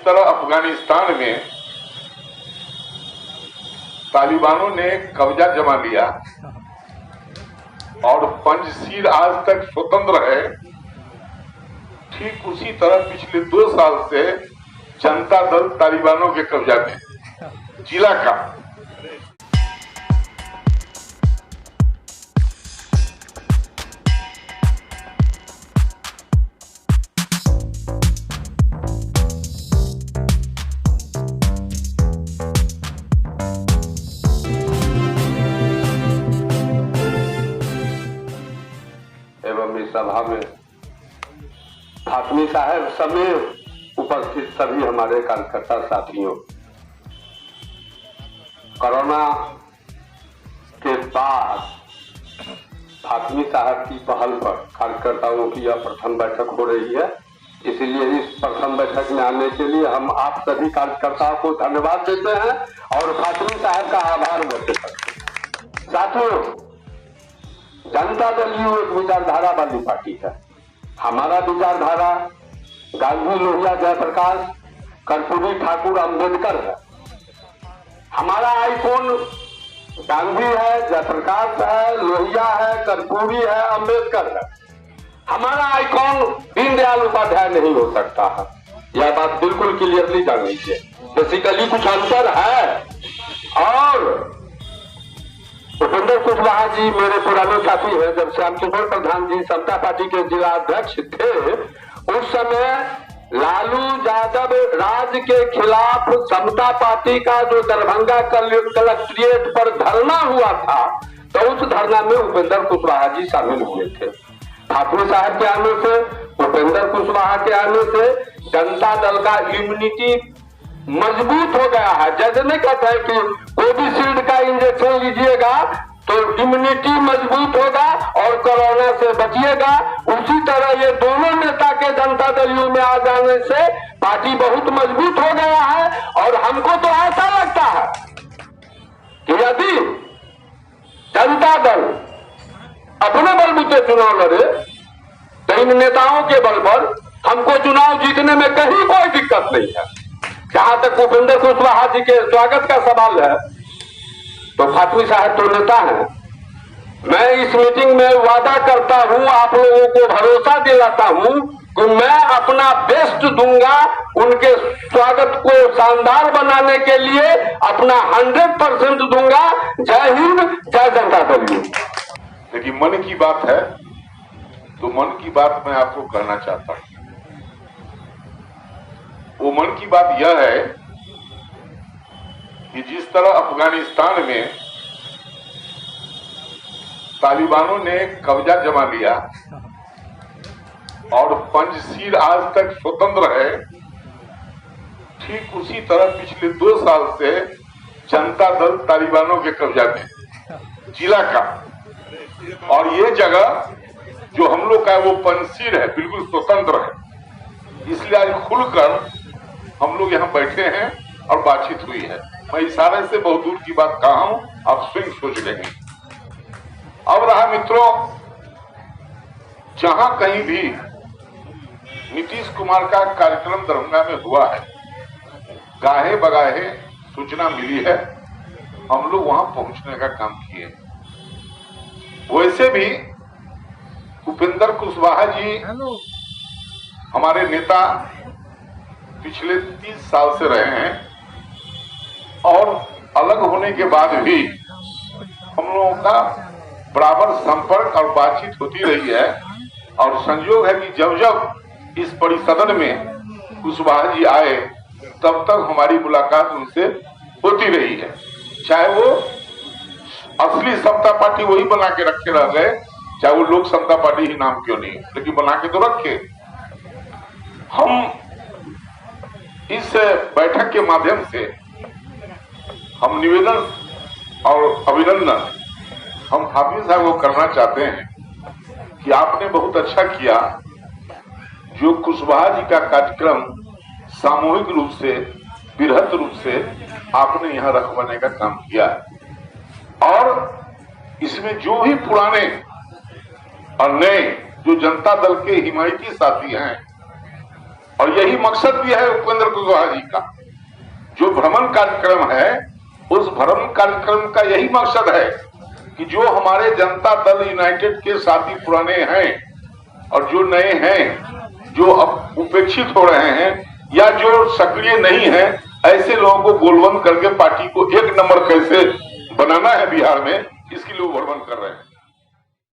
तरह अफगानिस्तान में तालिबानों ने कब्जा जमा लिया और पंजशीर आज तक स्वतंत्र है, ठीक उसी तरह पिछले 2 साल से जनता दल तालिबानों के कब्जा में जिला का। एवं इस सभा में फातमी साहब समेत उपस्थित सभी हमारे कार्यकर्ता साथियों, कोरोना के बाद फातमी साहब की पहल पर कार्यकर्ताओं की यह प्रथम बैठक हो रही है। इसलिए इस प्रथम बैठक में आने के लिए हम आप सभी कार्यकर्ताओं को धन्यवाद देते हैं और फातमी साहब का आभार व्यक्त करते हैं। साथियों, जनता दल यू एक विचारधारा वाली पार्टी है। हमारा विचारधारा गांधी, लोहिया, जयप्रकाश, कर्पूरी, ठाकुर, अंबेडकर है। हमारा आइकॉन गांधी है, जयप्रकाश है, लोहिया है, कर्पूरी है, अंबेडकर है। हमारा आइकॉन दीनदयाल उपाध्याय नहीं हो सकता है। यह बात बिल्कुल क्लियरली जान लीजिए। बेसिकली कुछ अंतर है। और उपेंद्र कुशवाहा जी मेरे पुराने साथी हैं। जब श्याम किशोर प्रधान जी समता पार्टी के जिला अध्यक्ष थे, उस समय लालू यादव राज के खिलाफ समता पार्टी का जो दरभंगा कलेक्ट्रेट पर धरना हुआ था, तो उस धरना में उपेंद्र कुशवाहा जी शामिल हुए थे। फातमी साहब के आने से, उपेंद्र कुशवाहा के आने से जनता दल का इम्यूनिटी मजबूत हो गया है। जैसे नहीं कहते हैं कि कोविशील्ड का इंजेक्शन लीजिएगा तो इम्यूनिटी मजबूत होगा और कोरोना से बचिएगा, उसी तरह ये दोनों नेता के जनता दल यू में आ जाने से पार्टी बहुत मजबूत हो गया है। और हमको तो ऐसा लगता है कि यदि जनता दल अपने बलबूते चुनाव लड़े तो इन नेताओं के बल पर हमको चुनाव जीतने में कहीं कोई दिक्कत नहीं है। जहां तक उपेंद्र कुशवाहा जी के स्वागत का सवाल है, तो फातमी साहब तो नेता है। मैं इस मीटिंग में वादा करता हूं, आप लोगों को भरोसा दिलाता हूं कि मैं अपना बेस्ट दूंगा, उनके स्वागत को शानदार बनाने के लिए अपना 100% दूंगा। जय हिंद, जय जनता दल। लेकिन मन की बात है तो मन की बात मैं आपको कहना चाहता हूं। वो मन की बात यह है कि जिस तरह अफगानिस्तान में तालिबानों ने कब्जा जमा लिया और पंजशीर आज तक स्वतंत्र है, ठीक उसी तरह पिछले 2 साल से जनता दल तालिबानों के कब्जा में जिला का। और ये जगह जो हम लोग का है वो पंजशीर है, बिल्कुल स्वतंत्र है। इसलिए आज खुलकर हम लोग यहाँ बैठे हैं और बातचीत हुई है। मैं इशारे से बहुत दूर की बात कहा हूं, आप स्वयं सोच लेंगे। अब रहा मित्रों, जहां कहीं भी नीतीश कुमार का कार्यक्रम दरभंगा में हुआ है, गाहे बगाहे सूचना मिली है, हम लोग वहां पहुंचने का काम किए। वैसे भी उपेंद्र कुशवाहा जी हमारे नेता पिछले 30 साल से रहे हैं और अलग होने के बाद भी हम लोगों का बराबर संपर्क और बातचीत होती रही है। और संयोग है कि जब जब इस परिसदन में कुशवाहा जी आए, तब तक हमारी मुलाकात उनसे होती रही है। चाहे वो असली समता पार्टी वही बना के रखे रह गए, चाहे वो लोक समता पार्टी ही नाम क्यों नहीं, लेकिन बना के तो रखे। हम इस बैठक के माध्यम से हम निवेदन और अभिनंदन हम हाफिज साहब को करना चाहते हैं कि आपने बहुत अच्छा किया जो कुशवाहा जी का कार्यक्रम सामूहिक रूप से, बृहत रूप से आपने यहाँ रखवाने का काम किया। और इसमें जो भी पुराने और नए जो जनता दल के हिमायती साथी हैं, और यही मकसद भी है उपेंद्र कुशवाहा जी का। जो भ्रमण कार्यक्रम है, उस भ्रमण कार्यक्रम का यही मकसद है कि जो हमारे जनता दल यूनाइटेड के साथी पुराने हैं और जो नए हैं, जो अब उपेक्षित हो रहे हैं या जो सक्रिय नहीं है, ऐसे लोगों को गोलबंद करके पार्टी को एक नंबर कैसे बनाना है बिहार में, इसके लिए वो भ्रमण कर रहे हैं।